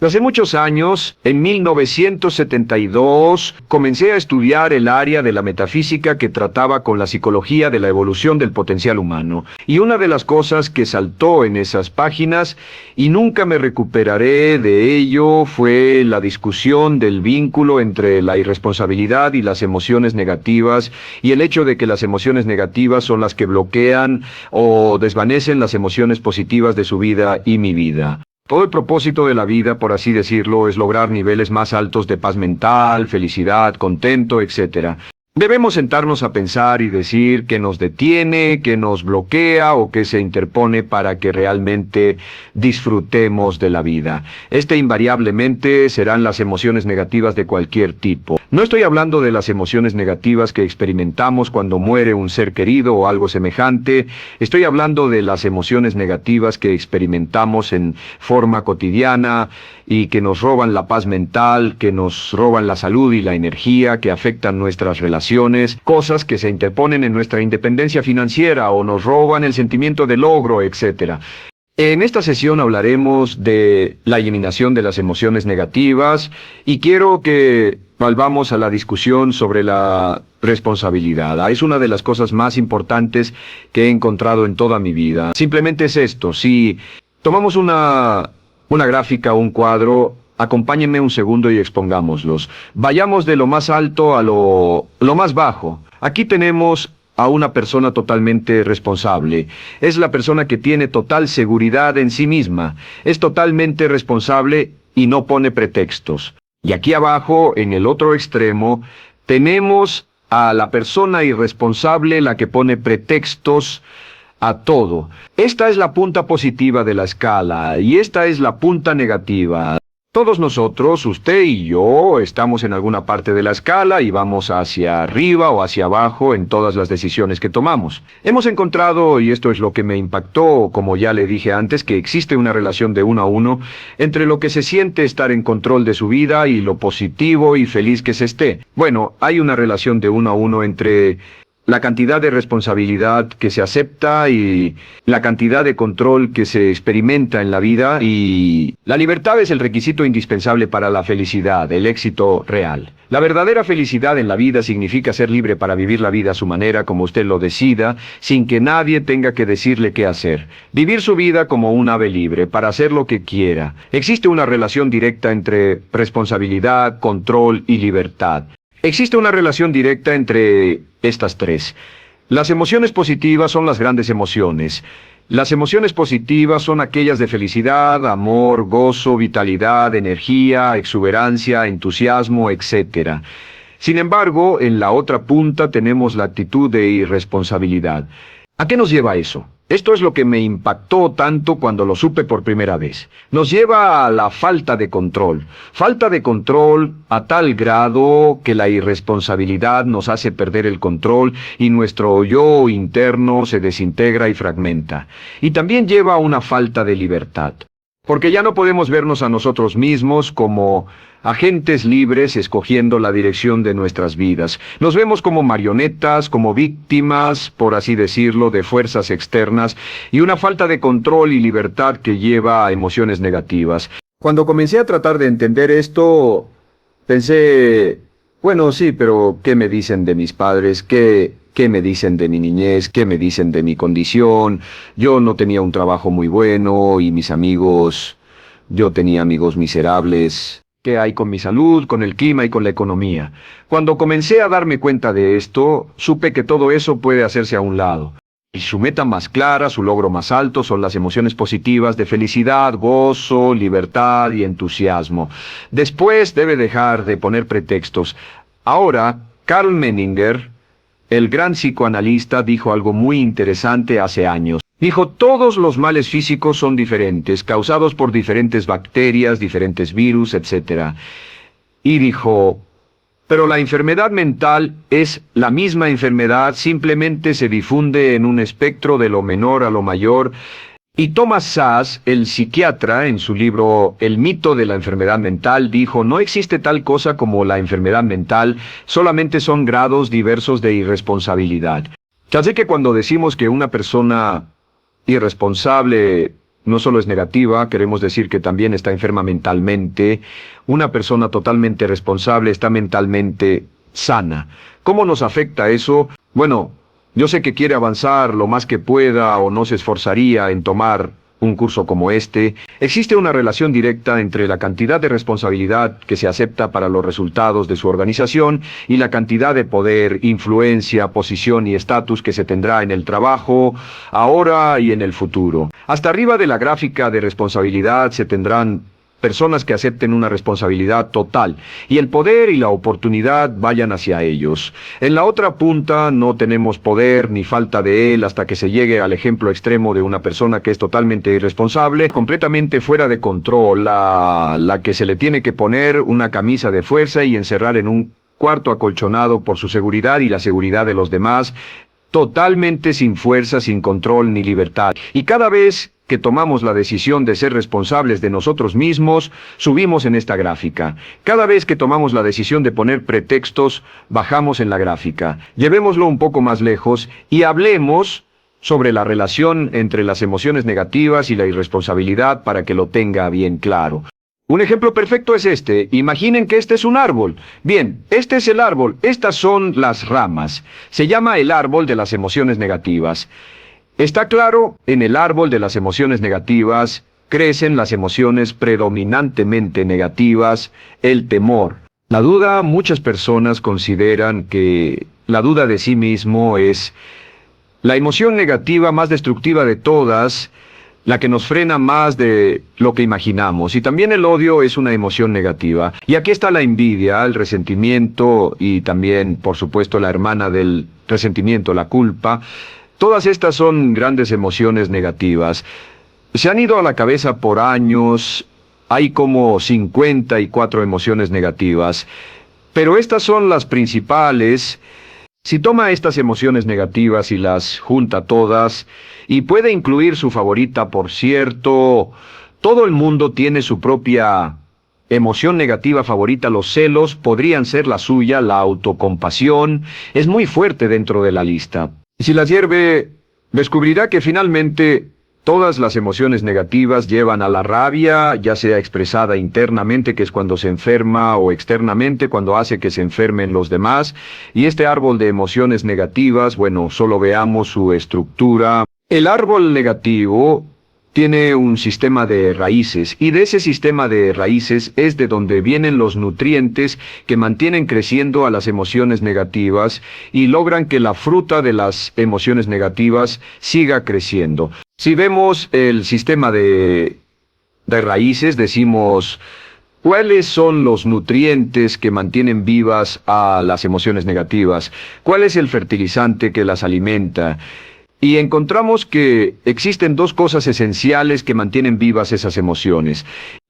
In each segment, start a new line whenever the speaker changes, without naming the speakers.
Hace muchos años, en 1972, comencé a estudiar el área de la metafísica que trataba con la psicología de la evolución del potencial humano. Y una de las cosas que saltó en esas páginas, y nunca me recuperaré de ello, fue la discusión del vínculo entre la irresponsabilidad y las emociones negativas, y el hecho de que las emociones negativas son las que bloquean o desvanecen las emociones positivas de su vida y mi vida. Todo el propósito de la vida, por así decirlo, es lograr niveles más altos de paz mental, felicidad, contento, etc. Debemos sentarnos a pensar y decir qué nos detiene, qué nos bloquea o qué se interpone para que realmente disfrutemos de la vida. Invariablemente serán las emociones negativas de cualquier tipo. No estoy hablando de las emociones negativas que experimentamos cuando muere un ser querido o algo semejante. Estoy hablando de las emociones negativas que experimentamos en forma cotidiana y que nos roban la paz mental, que nos roban la salud y la energía, que afectan nuestras relaciones, cosas que se interponen en nuestra independencia financiera o nos roban el sentimiento de logro, etc. En esta sesión hablaremos de la eliminación de las emociones negativas y quiero que volvamos a la discusión sobre la responsabilidad. Es una de las cosas más importantes que he encontrado en toda mi vida. Simplemente es esto: si tomamos una gráfica o un cuadro, acompáñenme un segundo y expongámoslos. Vayamos de lo más alto a lo más bajo. Aquí tenemos a una persona totalmente responsable. Es la persona que tiene total seguridad en sí misma. Es totalmente responsable y no pone pretextos. Y aquí abajo, en el otro extremo, tenemos a la persona irresponsable, la que pone pretextos a todo. Esta es la punta positiva de la escala y esta es la punta negativa. Todos nosotros, usted y yo, estamos en alguna parte de la escala y vamos hacia arriba o hacia abajo en todas las decisiones que tomamos. Hemos encontrado, y esto es lo que me impactó, como ya le dije antes, que existe una relación de 1 a 1 entre lo que se siente estar en control de su vida y lo positivo y feliz que se esté. Bueno, hay una relación de 1 a 1 entre la cantidad de responsabilidad que se acepta y la cantidad de control que se experimenta en la vida, y la libertad es el requisito indispensable para la felicidad, el éxito real. La verdadera felicidad en la vida significa ser libre para vivir la vida a su manera, como usted lo decida, sin que nadie tenga que decirle qué hacer. Vivir su vida como un ave libre, para hacer lo que quiera. Existe una relación directa entre responsabilidad, control y libertad. Existe una relación directa entre estas tres. Las emociones positivas son las grandes emociones. Las emociones positivas son aquellas de felicidad, amor, gozo, vitalidad, energía, exuberancia, entusiasmo, etc. Sin embargo, en la otra punta tenemos la actitud de irresponsabilidad. ¿A qué nos lleva eso? Esto es lo que me impactó tanto cuando lo supe por primera vez. Nos lleva a la falta de control. Falta de control a tal grado que la irresponsabilidad nos hace perder el control y nuestro yo interno se desintegra y fragmenta. Y también lleva a una falta de libertad. Porque ya no podemos vernos a nosotros mismos como agentes libres escogiendo la dirección de nuestras vidas. Nos vemos como marionetas, como víctimas, por así decirlo, de fuerzas externas y una falta de control y libertad que lleva a emociones negativas. Cuando comencé a tratar de entender esto, pensé, bueno, sí, pero ¿qué me dicen de mis padres? ¿Qué me dicen de mi niñez? ¿Qué me dicen de mi condición? Yo no tenía un trabajo muy bueno y mis amigos, yo tenía amigos miserables. ¿Qué hay con mi salud, con el clima y con la economía? Cuando comencé a darme cuenta de esto, supe que todo eso puede hacerse a un lado. Y su meta más clara, su logro más alto, son las emociones positivas de felicidad, gozo, libertad y entusiasmo. Después debe dejar de poner pretextos. Ahora, Karl Menninger, el gran psicoanalista, dijo algo muy interesante hace años. Dijo, todos los males físicos son diferentes, causados por diferentes bacterias, diferentes virus, etc. Y dijo, pero la enfermedad mental es la misma enfermedad, simplemente se difunde en un espectro de lo menor a lo mayor. Y Thomas Szasz, el psiquiatra, en su libro El mito de la enfermedad mental, dijo, no existe tal cosa como la enfermedad mental, solamente son grados diversos de irresponsabilidad. Ya sé que cuando decimos que una persona irresponsable no solo es negativa, queremos decir que también está enferma mentalmente. Una persona totalmente responsable está mentalmente sana. ¿Cómo nos afecta eso? Bueno, yo sé que quiere avanzar lo más que pueda o no se esforzaría en tomar un curso como este. Existe una relación directa entre la cantidad de responsabilidad que se acepta para los resultados de su organización y la cantidad de poder, influencia, posición y estatus que se tendrá en el trabajo, ahora y en el futuro. Hasta arriba de la gráfica de responsabilidad se tendrán personas que acepten una responsabilidad total y el poder y la oportunidad vayan hacia ellos. En la otra punta no tenemos poder ni falta de él hasta que se llegue al ejemplo extremo de una persona que es totalmente irresponsable, completamente fuera de control, la que se le tiene que poner una camisa de fuerza y encerrar en un cuarto acolchonado por su seguridad y la seguridad de los demás, totalmente sin fuerza, sin control ni libertad. Y cada vez que tomamos la decisión de ser responsables de nosotros mismos, subimos en esta gráfica. Cada vez que tomamos la decisión de poner pretextos, bajamos en la gráfica. Llevémoslo un poco más lejos y hablemos sobre la relación entre las emociones negativas y la irresponsabilidad para que lo tenga bien claro. Un ejemplo perfecto es este. Imaginen que este es un árbol. Bien, este es el árbol, estas son las ramas. Se llama el árbol de las emociones negativas. Está claro, en el árbol de las emociones negativas crecen las emociones predominantemente negativas, el temor. La duda, muchas personas consideran que la duda de sí mismo es la emoción negativa más destructiva de todas, la que nos frena más de lo que imaginamos. Y también el odio es una emoción negativa. Y aquí está la envidia, el resentimiento y también, por supuesto, la hermana del resentimiento, la culpa. Todas estas son grandes emociones negativas. Se han ido a la cabeza por años, hay como 54 emociones negativas, pero estas son las principales. Si toma estas emociones negativas y las junta todas, y puede incluir su favorita, por cierto, todo el mundo tiene su propia emoción negativa favorita. Los celos podrían ser la suya, la autocompasión es muy fuerte dentro de la lista. Si las hierve, descubrirá que finalmente todas las emociones negativas llevan a la rabia, ya sea expresada internamente, que es cuando se enferma, o externamente, cuando hace que se enfermen los demás. Y este árbol de emociones negativas, bueno, solo veamos su estructura. El árbol negativo tiene un sistema de raíces, y de ese sistema de raíces es de donde vienen los nutrientes que mantienen creciendo a las emociones negativas y logran que la fruta de las emociones negativas siga creciendo. Si vemos el sistema de raíces, decimos, ¿cuáles son los nutrientes que mantienen vivas a las emociones negativas? ¿Cuál es el fertilizante que las alimenta? Y encontramos que existen dos cosas esenciales que mantienen vivas esas emociones.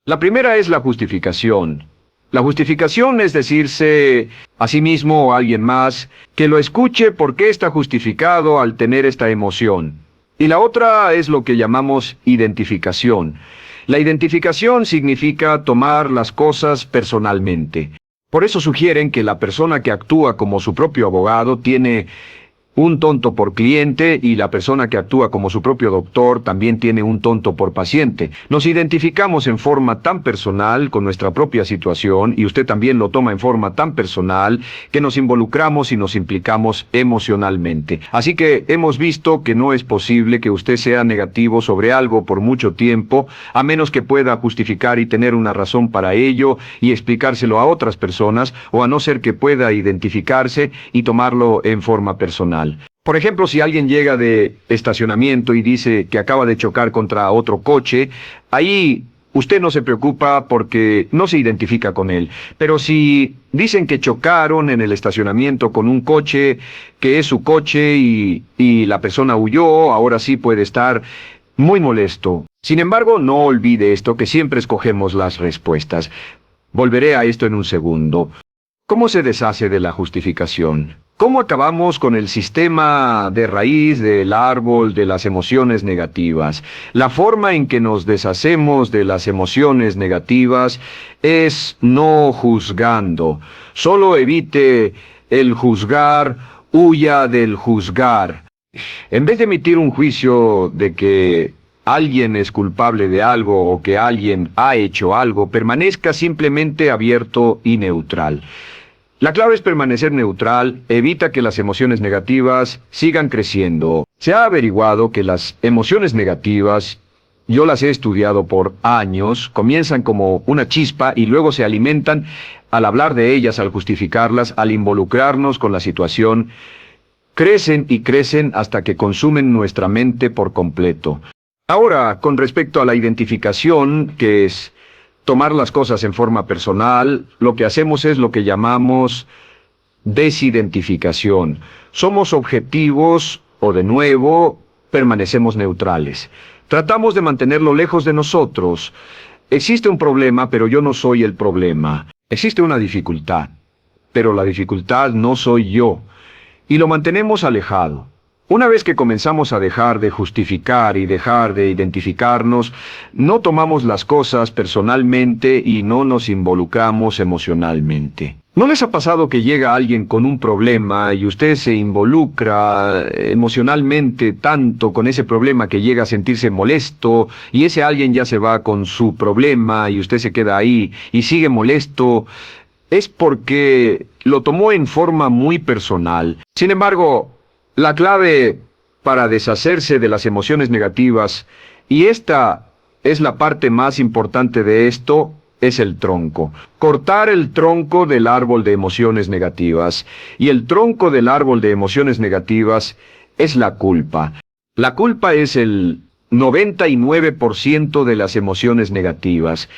La primera es la justificación. La justificación es decirse a sí mismo o a alguien más que lo escuche por qué está justificado al tener esta emoción. Y la otra es lo que llamamos identificación. La identificación significa tomar las cosas personalmente. Por eso sugieren que la persona que actúa como su propio abogado tiene un tonto por cliente, y la persona que actúa como su propio doctor también tiene un tonto por paciente. Nos identificamos en forma tan personal con nuestra propia situación, y usted también lo toma en forma tan personal, que nos involucramos y nos implicamos emocionalmente. Así que hemos visto que no es posible que usted sea negativo sobre algo por mucho tiempo, a menos que pueda justificar y tener una razón para ello y explicárselo a otras personas, o a no ser que pueda identificarse y tomarlo en forma personal. Por ejemplo, si alguien llega de estacionamiento y dice que acaba de chocar contra otro coche, ahí usted no se preocupa porque no se identifica con él. Pero si dicen que chocaron en el estacionamiento con un coche, que es su coche y la persona huyó, ahora sí puede estar muy molesto. Sin embargo, no olvide esto, que siempre escogemos las respuestas. Volveré a esto en un segundo. ¿Cómo se deshace de la justificación? ¿Cómo acabamos con el sistema de raíz del árbol de las emociones negativas? La forma en que nos deshacemos de las emociones negativas es no juzgando. Solo evite el juzgar, huya del juzgar. En vez de emitir un juicio de que alguien es culpable de algo o que alguien ha hecho algo, permanezca simplemente abierto y neutral. La clave es permanecer neutral, evita que las emociones negativas sigan creciendo. Se ha averiguado que las emociones negativas, yo las he estudiado por años, comienzan como una chispa y luego se alimentan al hablar de ellas, al justificarlas, al involucrarnos con la situación. Crecen y crecen hasta que consumen nuestra mente por completo. Ahora, con respecto a la identificación, que es tomar las cosas en forma personal, lo que hacemos es lo que llamamos desidentificación. Somos objetivos o, de nuevo, permanecemos neutrales. Tratamos de mantenerlo lejos de nosotros. Existe un problema, pero yo no soy el problema. Existe una dificultad, pero la dificultad no soy yo. Y lo mantenemos alejado. Una vez que comenzamos a dejar de justificar y dejar de identificarnos, no tomamos las cosas personalmente y no nos involucramos emocionalmente. ¿No les ha pasado que llega alguien con un problema y usted se involucra emocionalmente tanto con ese problema que llega a sentirse molesto y ese alguien ya se va con su problema y usted se queda ahí y sigue molesto? Es porque lo tomó en forma muy personal. Sin embargo, la clave para deshacerse de las emociones negativas, y esta es la parte más importante de esto, es el tronco. Cortar el tronco del árbol de emociones negativas. Y el tronco del árbol de emociones negativas es la culpa. La culpa es el 99% de las emociones negativas.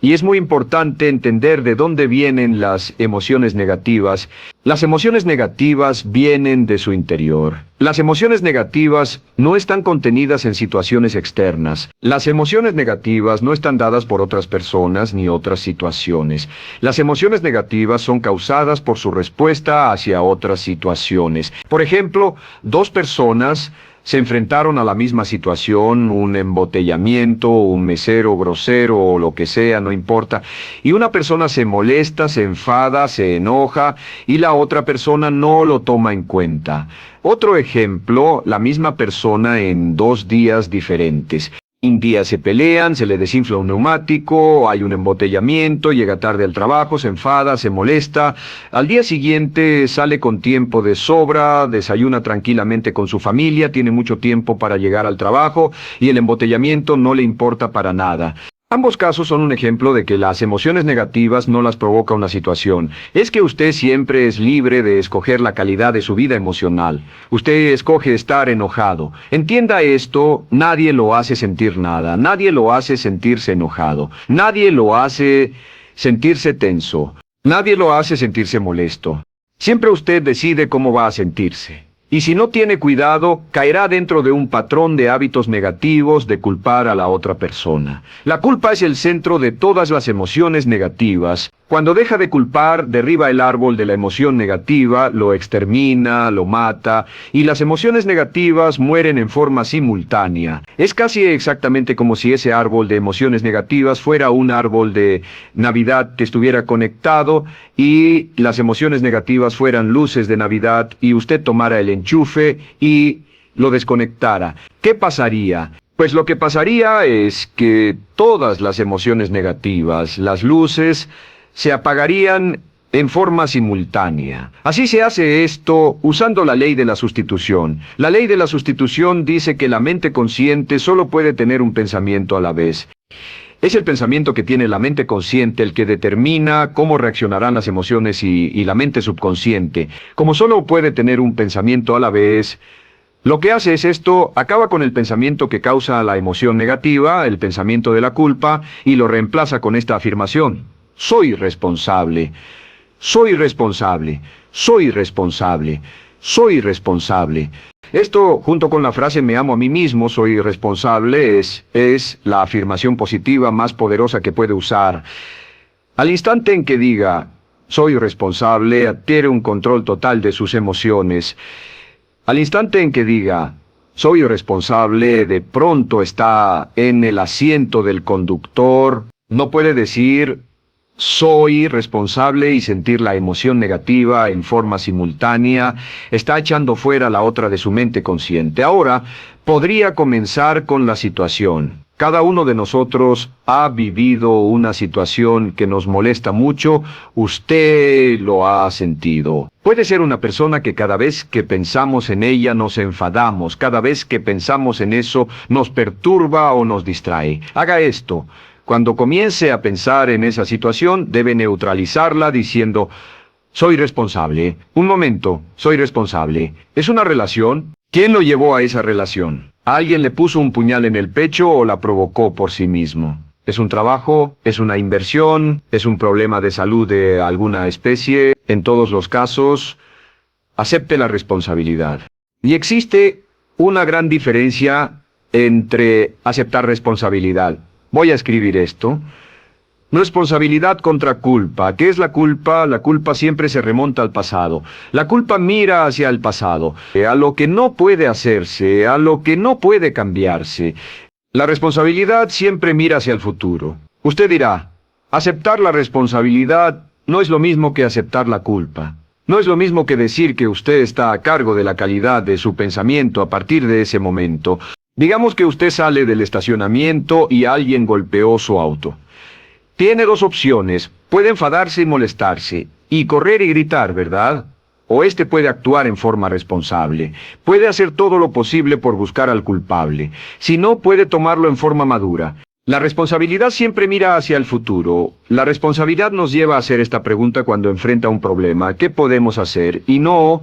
Y es muy importante entender de dónde vienen las emociones negativas. Las emociones negativas vienen de su interior. Las emociones negativas no están contenidas en situaciones externas. Las emociones negativas no están dadas por otras personas ni otras situaciones. Las emociones negativas son causadas por su respuesta hacia otras situaciones. Por ejemplo, dos personas se enfrentaron a la misma situación, un embotellamiento, un mesero grosero o lo que sea, no importa, y una persona se molesta, se enfada, se enoja, y la otra persona no lo toma en cuenta. Otro ejemplo, la misma persona en 2 días diferentes. Un día se pelean, se le desinfla un neumático, hay un embotellamiento, llega tarde al trabajo, se enfada, se molesta. Al día siguiente sale con tiempo de sobra, desayuna tranquilamente con su familia, tiene mucho tiempo para llegar al trabajo y el embotellamiento no le importa para nada. Ambos casos son un ejemplo de que las emociones negativas no las provoca una situación. Es que usted siempre es libre de escoger la calidad de su vida emocional. Usted escoge estar enojado. Entienda esto, nadie lo hace sentir nada. Nadie lo hace sentirse enojado. Nadie lo hace sentirse tenso. Nadie lo hace sentirse molesto. Siempre usted decide cómo va a sentirse. Y si no tiene cuidado, caerá dentro de un patrón de hábitos negativos de culpar a la otra persona. La culpa es el centro de todas las emociones negativas. Cuando deja de culpar, derriba el árbol de la emoción negativa, lo extermina, lo mata, y las emociones negativas mueren en forma simultánea. Es casi exactamente como si ese árbol de emociones negativas fuera un árbol de Navidad que estuviera conectado y las emociones negativas fueran luces de Navidad y usted tomara el enchufe y lo desconectara. ¿Qué pasaría? Pues lo que pasaría es que todas las emociones negativas, las luces, se apagarían en forma simultánea. Así se hace esto usando la ley de la sustitución. La ley de la sustitución dice que la mente consciente solo puede tener un pensamiento a la vez. Es el pensamiento que tiene la mente consciente el que determina cómo reaccionarán las emociones y la mente subconsciente. Como solo puede tener un pensamiento a la vez, lo que hace es esto, acaba con el pensamiento que causa la emoción negativa, el pensamiento de la culpa, y lo reemplaza con esta afirmación: soy responsable, soy responsable, soy responsable, soy responsable. Esto, junto con la frase me amo a mí mismo, soy responsable, es la afirmación positiva más poderosa que puede usar. Al instante en que diga soy responsable, adquiere un control total de sus emociones. Al instante en que diga soy responsable, de pronto está en el asiento del conductor, no puede decir soy responsable y sentir la emoción negativa en forma simultánea está echando fuera la otra de su mente consciente. Ahora, podría comenzar con la situación. Cada uno de nosotros ha vivido una situación que nos molesta mucho, usted lo ha sentido. Puede ser una persona que cada vez que pensamos en ella nos enfadamos, cada vez que pensamos en eso nos perturba o nos distrae. Haga esto. Cuando comience a pensar en esa situación, debe neutralizarla diciendo, soy responsable. Un momento, soy responsable. ¿Es una relación? ¿Quién lo llevó a esa relación? ¿Alguien le puso un puñal en el pecho o la provocó por sí mismo? ¿Es un trabajo? ¿Es una inversión? ¿Es un problema de salud de alguna especie? En todos los casos, acepte la responsabilidad. Y existe una gran diferencia entre aceptar responsabilidad. Voy a escribir esto. Responsabilidad contra culpa. ¿Qué es la culpa? La culpa siempre se remonta al pasado. La culpa mira hacia el pasado, a lo que no puede hacerse, a lo que no puede cambiarse. La responsabilidad siempre mira hacia el futuro. Usted dirá, aceptar la responsabilidad no es lo mismo que aceptar la culpa. No es lo mismo que decir que usted está a cargo de la calidad de su pensamiento a partir de ese momento. Digamos que usted sale del estacionamiento y alguien golpeó su auto. Tiene dos opciones, puede enfadarse y molestarse, y correr y gritar, ¿verdad? O puede actuar en forma responsable. Puede hacer todo lo posible por buscar al culpable. Si no, puede tomarlo en forma madura. La responsabilidad siempre mira hacia el futuro. La responsabilidad nos lleva a hacer esta pregunta cuando enfrenta un problema. ¿Qué podemos hacer? Y no,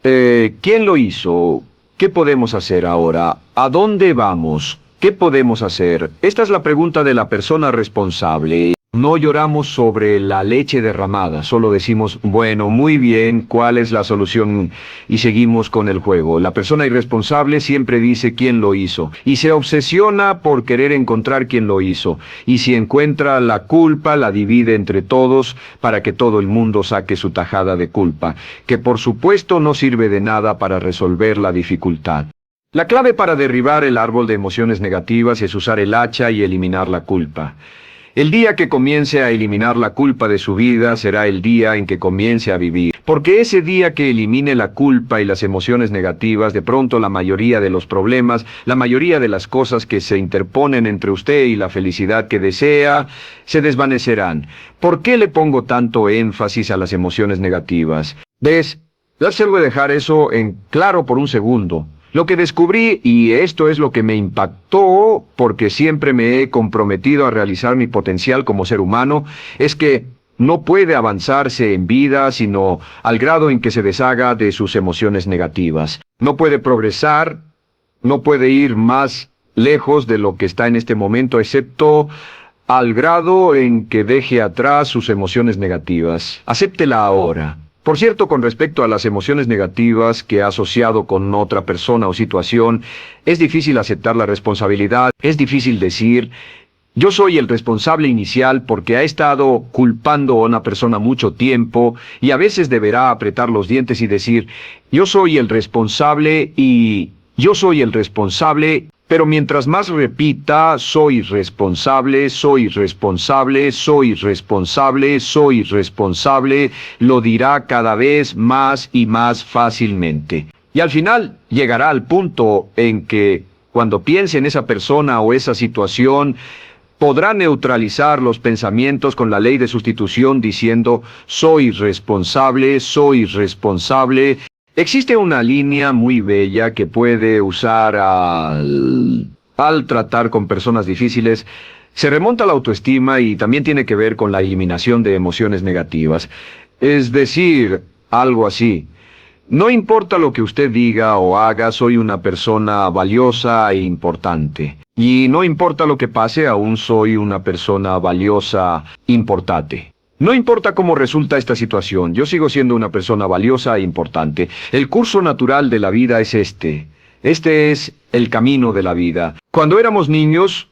¿quién lo hizo? ¿Qué podemos hacer ahora? ¿A dónde vamos? ¿Qué podemos hacer? Esta es la pregunta de la persona responsable. No lloramos sobre la leche derramada, solo decimos, bueno, muy bien, ¿cuál es la solución? Y seguimos con el juego. La persona irresponsable siempre dice quién lo hizo, y se obsesiona por querer encontrar quién lo hizo, y si encuentra la culpa, la divide entre todos para que todo el mundo saque su tajada de culpa, que por supuesto no sirve de nada para resolver la dificultad. La clave para derribar el árbol de emociones negativas es usar el hacha y eliminar la culpa. El día que comience a eliminar la culpa de su vida será el día en que comience a vivir. Porque ese día que elimine la culpa y las emociones negativas, de pronto la mayoría de los problemas, la mayoría de las cosas que se interponen entre usted y la felicidad que desea, se desvanecerán. ¿Por qué le pongo tanto énfasis a las emociones negativas? ¿Ves? Ya se voy a dejar eso en claro por un segundo. Lo que descubrí, y esto es lo que me impactó, porque siempre me he comprometido a realizar mi potencial como ser humano, es que no puede avanzarse en vida sino al grado en que se deshaga de sus emociones negativas. No puede progresar, no puede ir más lejos de lo que está en este momento, excepto al grado en que deje atrás sus emociones negativas. Acéptela ahora. Por cierto, con respecto a las emociones negativas que ha asociado con otra persona o situación, es difícil aceptar la responsabilidad, es difícil decir, yo soy el responsable inicial porque ha estado culpando a una persona mucho tiempo y a veces deberá apretar los dientes y decir, yo soy el responsable y yo soy el responsable. Pero mientras más repita, soy responsable, soy responsable, soy responsable, soy responsable, lo dirá cada vez más y más fácilmente. Y al final llegará al punto en que, cuando piense en esa persona o esa situación, podrá neutralizar los pensamientos con la ley de sustitución diciendo, soy responsable, soy responsable. Existe una línea muy bella que puede usar al tratar con personas difíciles. Se remonta a la autoestima y también tiene que ver con la eliminación de emociones negativas. Es decir, algo así. No importa lo que usted diga o haga, soy una persona valiosa e importante. Y no importa lo que pase, aún soy una persona valiosa, importante. No importa cómo resulta esta situación, yo sigo siendo una persona valiosa e importante. El curso natural de la vida es este. Este es el camino de la vida. Cuando éramos niños,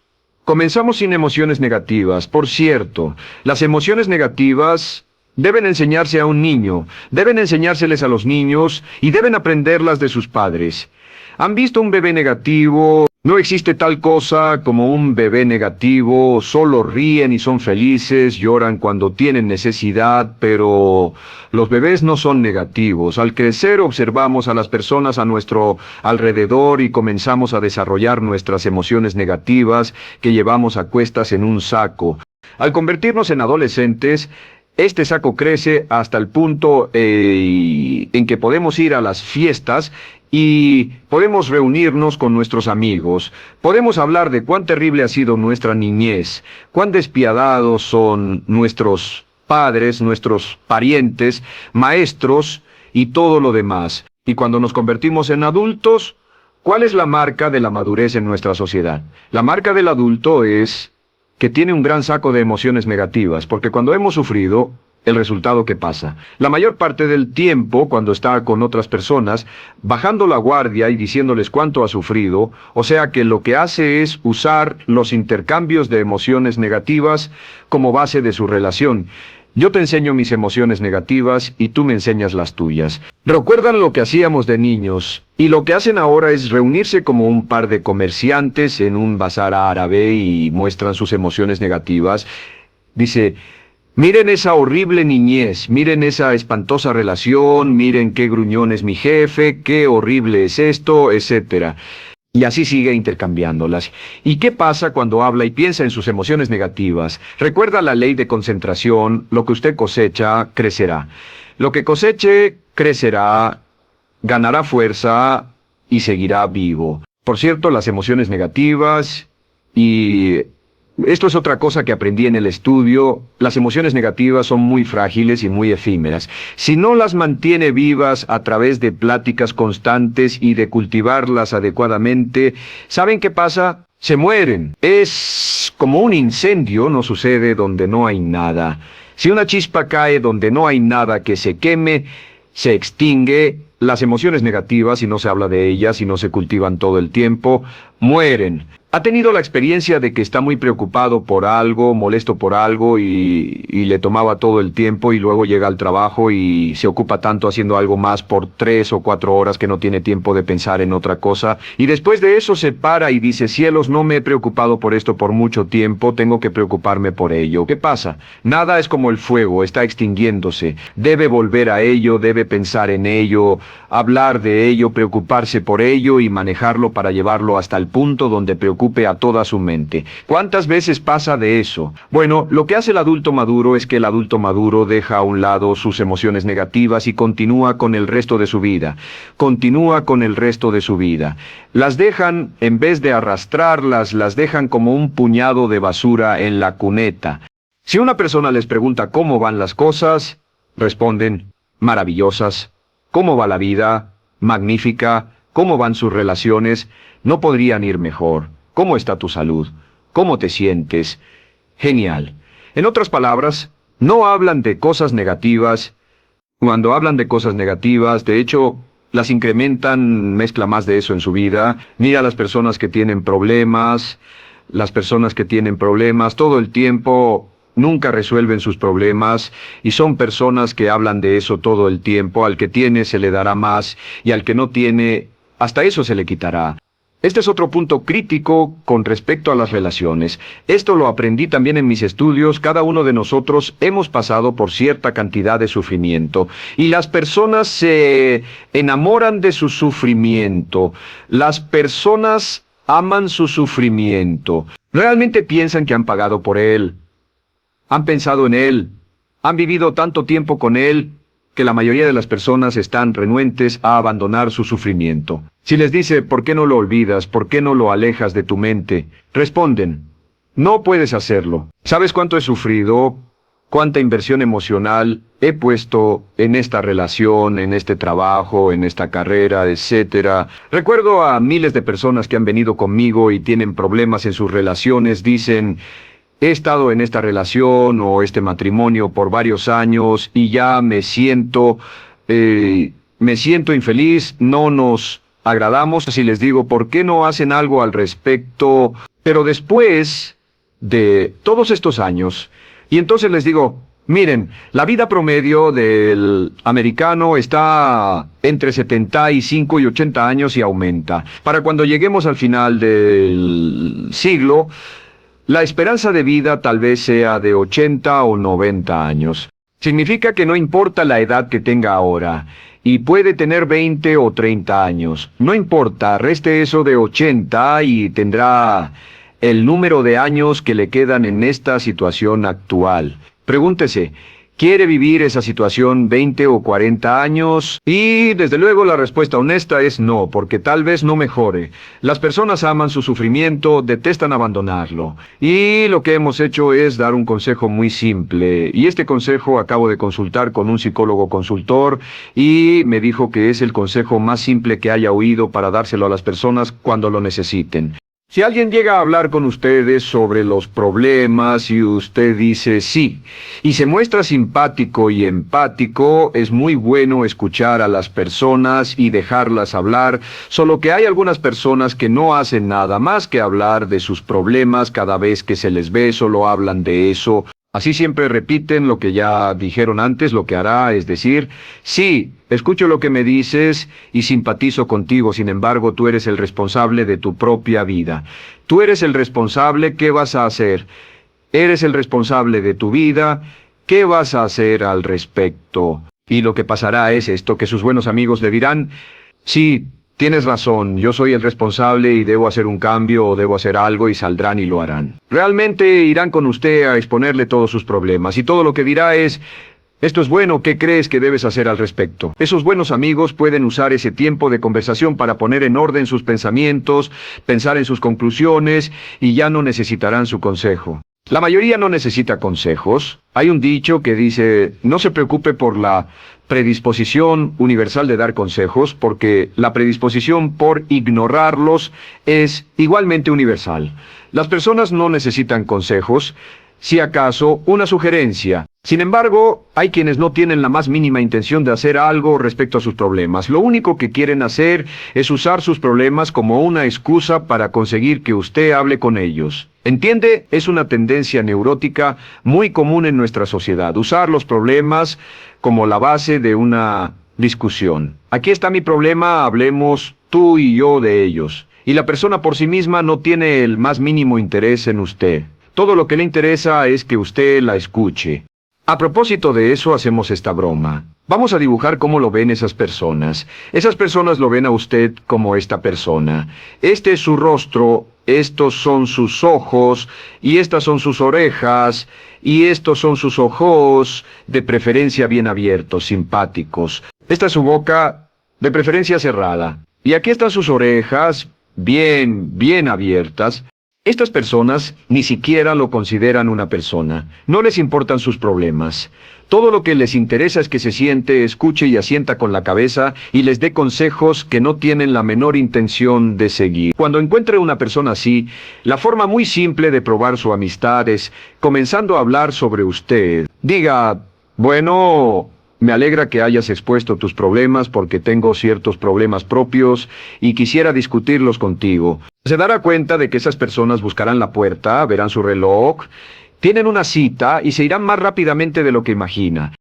comenzamos sin emociones negativas. Por cierto, las emociones negativas deben enseñarse a un niño, deben enseñárseles a los niños y deben aprenderlas de sus padres. ¿Han visto un bebé negativo? No existe tal cosa como un bebé negativo, solo ríen y son felices, lloran cuando tienen necesidad, pero los bebés no son negativos. Al crecer observamos a las personas a nuestro alrededor y comenzamos a desarrollar nuestras emociones negativas que llevamos a cuestas en un saco. Al convertirnos en adolescentes, este saco crece hasta el punto en que podemos ir a las fiestas y podemos reunirnos con nuestros amigos. Podemos hablar de cuán terrible ha sido nuestra niñez, cuán despiadados son nuestros padres, nuestros parientes, maestros y todo lo demás. Y cuando nos convertimos en adultos, ¿cuál es la marca de la madurez en nuestra sociedad? La marca del adulto es que tiene un gran saco de emociones negativas, porque cuando hemos sufrido, el resultado que pasa. La mayor parte del tiempo, cuando está con otras personas, bajando la guardia y diciéndoles cuánto ha sufrido, o sea que lo que hace es usar los intercambios de emociones negativas como base de su relación. Yo te enseño mis emociones negativas y tú me enseñas las tuyas. ¿Recuerdan lo que hacíamos de niños? Y lo que hacen ahora es reunirse como un par de comerciantes en un bazar árabe y muestran sus emociones negativas. Dice: miren esa horrible niñez, miren esa espantosa relación, miren qué gruñón es mi jefe, qué horrible es esto, etcétera. Y así sigue intercambiándolas. ¿Y qué pasa cuando habla y piensa en sus emociones negativas? Recuerda la ley de concentración: lo que usted cosecha, crecerá. Lo que coseche, crecerá, ganará fuerza y seguirá vivo. Por cierto, las emociones negativas y esto es otra cosa que aprendí en el estudio. Las emociones negativas son muy frágiles y muy efímeras. Si no las mantiene vivas a través de pláticas constantes y de cultivarlas adecuadamente, ¿saben qué pasa? Se mueren. Es como un incendio, no sucede donde no hay nada. Si una chispa cae donde no hay nada que se queme, se extingue. Las emociones negativas, si no se habla de ellas, si no se cultivan todo el tiempo, mueren. ¿Ha tenido la experiencia de que está muy preocupado por algo, molesto por algo y le tomaba todo el tiempo y luego llega al trabajo y se ocupa tanto haciendo algo más por 3 o 4 horas que no tiene tiempo de pensar en otra cosa? Y después de eso se para y dice: cielos, no me he preocupado por esto por mucho tiempo, tengo que preocuparme por ello. ¿Qué pasa? Nada es como el fuego, está extinguiéndose. Debe volver a ello, debe pensar en ello, hablar de ello, preocuparse por ello y manejarlo para llevarlo hasta el punto donde preocupe a toda su mente. ¿Cuántas veces pasa de eso? Bueno, lo que hace el adulto maduro es que el adulto maduro deja a un lado sus emociones negativas y continúa con el resto de su vida. Continúa con el resto de su vida. Las dejan, en vez de arrastrarlas, las dejan como un puñado de basura en la cuneta. Si una persona les pregunta cómo van las cosas, responden: maravillosas. ¿Cómo va la vida? Magnífica. ¿Cómo van sus relaciones? No podrían ir mejor. ¿Cómo está tu salud? ¿Cómo te sientes? Genial. En otras palabras, no hablan de cosas negativas. Cuando hablan de cosas negativas, de hecho, las incrementan, mezcla más de eso en su vida. Mira a las personas que tienen problemas, todo el tiempo nunca resuelven sus problemas y son personas que hablan de eso todo el tiempo. Al que tiene se le dará más y al que no tiene, hasta eso se le quitará. Este es otro punto crítico con respecto a las relaciones. Esto lo aprendí también en mis estudios. Cada uno de nosotros hemos pasado por cierta cantidad de sufrimiento y las personas se enamoran de su sufrimiento. Las personas aman su sufrimiento. Realmente piensan que han pagado por él. Han pensado en él. Han vivido tanto tiempo con él que la mayoría de las personas están renuentes a abandonar su sufrimiento. Si les dice: ¿por qué no lo olvidas? ¿Por qué no lo alejas de tu mente? Responden: no puedes hacerlo. ¿Sabes cuánto he sufrido? ¿Cuánta inversión emocional he puesto en esta relación, en este trabajo, en esta carrera, etcétera? Recuerdo a miles de personas que han venido conmigo y tienen problemas en sus relaciones. Dicen: he estado en esta relación o este matrimonio por varios años y ya me siento infeliz, no nos agradamos. Si les digo: ¿por qué no hacen algo al respecto? Pero después de todos estos años, y entonces les digo: Miren, la vida promedio del americano está entre 75 y 80 años y aumenta. Para cuando lleguemos al final del siglo, la esperanza de vida tal vez sea de 80 o 90 años. Significa que no importa la edad que tenga ahora, y puede tener 20 o 30 años. No importa, reste eso de 80 y tendrá el número de años que le quedan en esta situación actual. Pregúntese, ¿quiere vivir esa situación 20 o 40 años? Y desde luego la respuesta honesta es no, porque tal vez no mejore. Las personas aman su sufrimiento, detestan abandonarlo. Y lo que hemos hecho es dar un consejo muy simple. Y este consejo acabo de consultar con un psicólogo consultor y me dijo que es el consejo más simple que haya oído para dárselo a las personas cuando lo necesiten. Si alguien llega a hablar con ustedes sobre los problemas y usted dice sí, y se muestra simpático y empático, es muy bueno escuchar a las personas y dejarlas hablar, solo que hay algunas personas que no hacen nada más que hablar de sus problemas cada vez que se les ve, solo hablan de eso. Así siempre repiten lo que ya dijeron antes, lo que hará es decir, sí, escucho lo que me dices y simpatizo contigo, sin embargo tú eres el responsable de tu propia vida. Tú eres el responsable, ¿qué vas a hacer? Eres el responsable de tu vida, ¿qué vas a hacer al respecto? Y lo que pasará es esto, que sus buenos amigos le dirán, sí, tienes razón, yo soy el responsable y debo hacer un cambio o debo hacer algo y saldrán y lo harán. Realmente irán con usted a exponerle todos sus problemas y todo lo que dirá es, esto es bueno, ¿qué crees que debes hacer al respecto? Esos buenos amigos pueden usar ese tiempo de conversación para poner en orden sus pensamientos, pensar en sus conclusiones y ya no necesitarán su consejo. La mayoría no necesita consejos. Hay un dicho que dice, no se preocupe por la predisposición universal de dar consejos, porque la predisposición por ignorarlos es igualmente universal. Las personas no necesitan consejos, si acaso una sugerencia. Sin embargo, hay quienes no tienen la más mínima intención de hacer algo respecto a sus problemas. Lo único que quieren hacer es usar sus problemas como una excusa para conseguir que usted hable con ellos. ¿Entiende? Es una tendencia neurótica muy común en nuestra sociedad, usar los problemas como la base de una discusión. Aquí está mi problema, hablemos tú y yo de ellos. Y la persona por sí misma no tiene el más mínimo interés en usted. Todo lo que le interesa es que usted la escuche. A propósito de eso, hacemos esta broma. Vamos a dibujar cómo lo ven esas personas. Esas personas lo ven a usted como esta persona. Este es su rostro, estos son sus ojos, y estas son sus orejas, y estos son sus ojos, de preferencia bien abiertos, simpáticos. Esta es su boca, de preferencia cerrada. Y aquí están sus orejas, bien abiertas. Estas personas ni siquiera lo consideran una persona. No les importan sus problemas. Todo lo que les interesa es que se siente, escuche y asienta con la cabeza y les dé consejos que no tienen la menor intención de seguir. Cuando encuentre una persona así, la forma muy simple de probar su amistad es comenzando a hablar sobre usted. Diga, bueno, me alegra que hayas expuesto tus problemas porque tengo ciertos problemas propios y quisiera discutirlos contigo. Se dará cuenta de que esas personas buscarán la puerta, verán su reloj, tienen una cita y se irán más rápidamente de lo que imagina.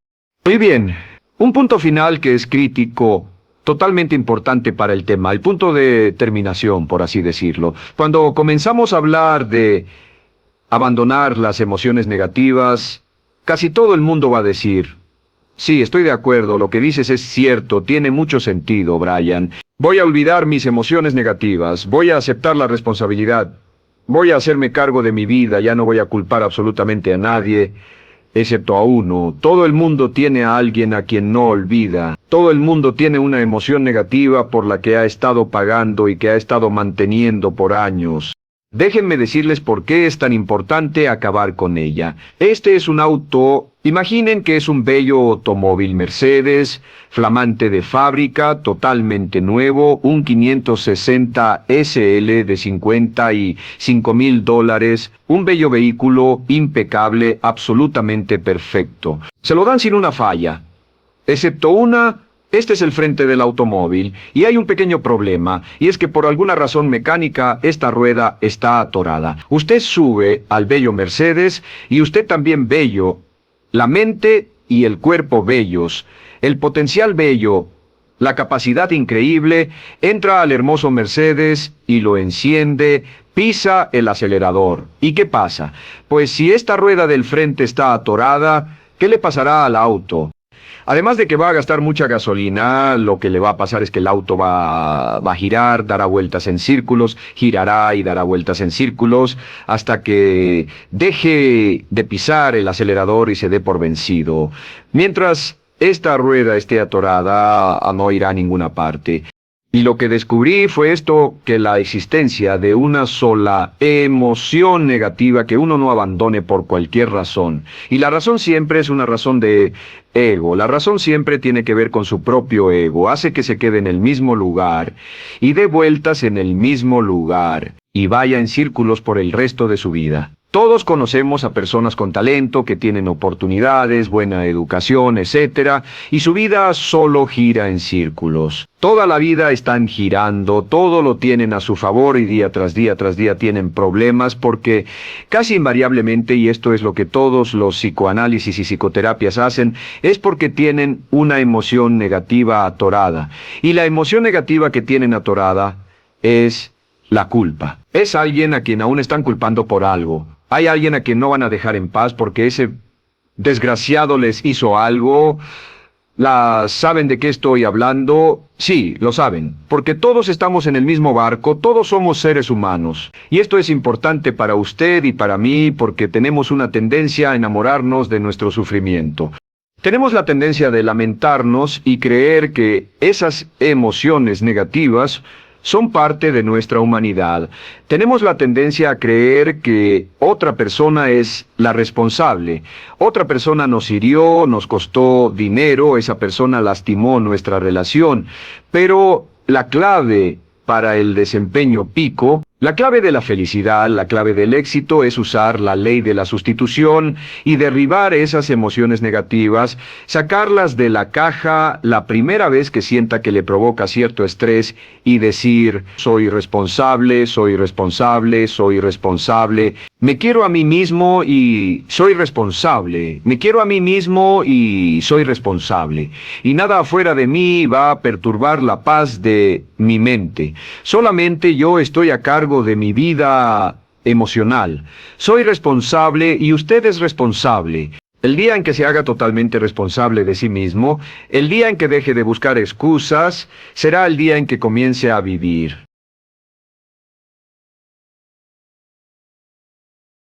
Muy bien, un punto final que es crítico, totalmente importante para el tema, el punto de terminación, por así decirlo. Cuando comenzamos a hablar de abandonar las emociones negativas, casi todo el mundo va a decir, sí, estoy de acuerdo, lo que dices es cierto, tiene mucho sentido, Brian. Voy a olvidar mis emociones negativas, voy a aceptar la responsabilidad, voy a hacerme cargo de mi vida, ya no voy a culpar absolutamente a nadie, excepto a uno. Todo el mundo tiene a alguien a quien no olvida. Todo el mundo tiene una emoción negativa por la que ha estado pagando y que ha estado manteniendo por años. Déjenme decirles por qué es tan importante acabar con ella. Este es un auto, imaginen que es un bello automóvil Mercedes, flamante de fábrica, totalmente nuevo, un 560 SL de $55,000, un bello vehículo impecable, absolutamente perfecto. Se lo dan sin una falla, excepto una. Este es el frente del automóvil, y hay un pequeño problema, y es que por alguna razón mecánica esta rueda está atorada. Usted sube al bello Mercedes, y usted también bello, la mente y el cuerpo bellos, el potencial bello, la capacidad increíble, entra al hermoso Mercedes y lo enciende, pisa el acelerador. ¿Y qué pasa? Pues si esta rueda del frente está atorada, ¿qué le pasará al auto? Además de que va a gastar mucha gasolina, lo que le va a pasar es que el auto va a girar, dará vueltas en círculos, girará y dará vueltas en círculos, hasta que deje de pisar el acelerador y se dé por vencido. Mientras esta rueda esté atorada, no irá a ninguna parte. Y lo que descubrí fue esto, que la existencia de una sola emoción negativa que uno no abandone por cualquier razón. Y la razón siempre es una razón de ego. La razón siempre tiene que ver con su propio ego. Hace que se quede en el mismo lugar y dé vueltas en el mismo lugar y vaya en círculos por el resto de su vida. Todos conocemos a personas con talento, que tienen oportunidades, buena educación, etc. Y su vida solo gira en círculos. Toda la vida están girando, todo lo tienen a su favor y día tras día tras día tienen problemas porque casi invariablemente, y esto es lo que todos los psicoanálisis y psicoterapias hacen, es porque tienen una emoción negativa atorada. Y la emoción negativa que tienen atorada es la culpa. Es alguien a quien aún están culpando por algo. Hay alguien a quien no van a dejar en paz porque ese desgraciado les hizo algo. ¿Saben de qué estoy hablando? Sí, lo saben, porque todos estamos en el mismo barco, todos somos seres humanos. Y esto es importante para usted y para mí porque tenemos una tendencia a enamorarnos de nuestro sufrimiento. Tenemos la tendencia de lamentarnos y creer que esas emociones negativas son parte de nuestra humanidad. Tenemos la tendencia a creer que otra persona es la responsable. Otra persona nos hirió, nos costó dinero, esa persona lastimó nuestra relación. Pero la clave para el desempeño pico, la clave de la felicidad, la clave del éxito es usar la ley de la sustitución y derribar esas emociones negativas, sacarlas de la caja la primera vez que sienta que le provoca cierto estrés y decir, soy responsable, soy responsable, soy responsable. Me quiero a mí mismo y soy responsable. Me quiero a mí mismo y soy responsable. Y nada afuera de mí va a perturbar la paz de mi mente. Solamente yo estoy a cargo de mi vida emocional. Soy responsable y usted es responsable. El día en que se haga totalmente responsable de sí mismo, el día en que deje de buscar excusas, será el día en que comience a vivir.